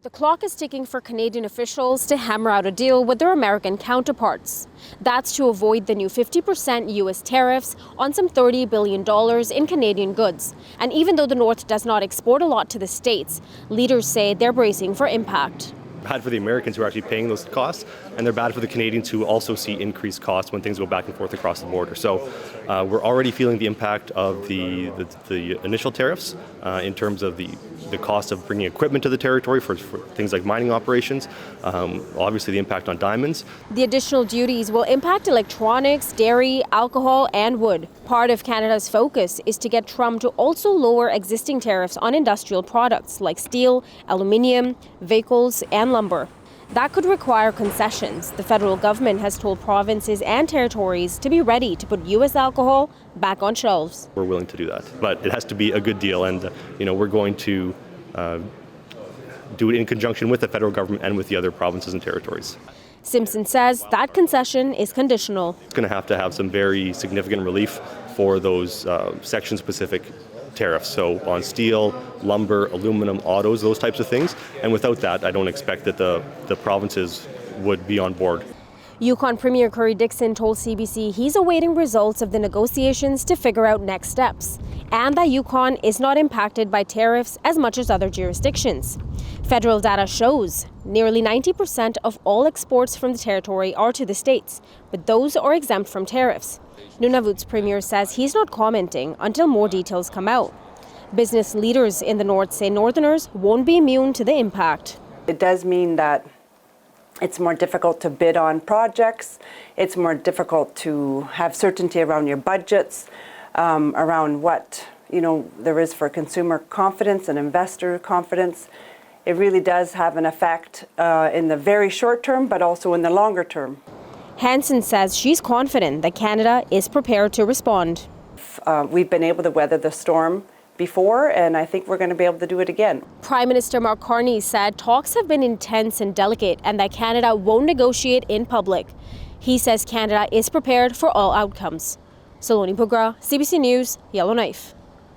The clock is ticking for Canadian officials to hammer out a deal with their American counterparts. That's to avoid the new 50% U.S. tariffs on some $30 billion in Canadian goods. And even though the North does not export a lot to the States, leaders say they're bracing for impact. Bad for the Americans who are actually paying those costs, and they're bad for the Canadians who also see increased costs when things go back and forth across the border. So we're already feeling the impact of the initial tariffs in terms of the cost of bringing equipment to the territory for things like mining operations, obviously the impact on diamonds. The additional duties will impact electronics, dairy, alcohol, and wood. Part of Canada's focus is to get Trump to also lower existing tariffs on industrial products like steel, aluminium, vehicles, and lumber. That could require concessions. The federal government has told provinces and territories to be ready to put U.S. alcohol back on shelves. We're willing to do that, but it has to be a good deal, and we're going to do it in conjunction with the federal government and with the other provinces and territories. Simpson says that concession is conditional. It's going to have some very significant relief for those section-specific tariffs, so on steel, lumber, aluminum, autos, those types of things. And without that, I don't expect that the provinces would be on board. Yukon Premier Curry Dixon told CBC he's awaiting results of the negotiations to figure out next steps, and that Yukon is not impacted by tariffs as much as other jurisdictions. Federal data shows nearly 90% of all exports from the territory are to the States, but those are exempt from tariffs. Nunavut's premier says he's not commenting until more details come out. Business leaders in the North say Northerners won't be immune to the impact. It does mean that it's more difficult to bid on projects. It's more difficult to have certainty around your budgets, around what there is for consumer confidence and investor confidence. It really does have an effect in the very short term, but also in the longer term. Hansen says she's confident that Canada is prepared to respond. We've been able to weather the storm before, and I think we're going to be able to do it again. Prime Minister Mark Carney said talks have been intense and delicate and that Canada won't negotiate in public. He says Canada is prepared for all outcomes. Saloni, Bhugra, CBC News, Yellowknife.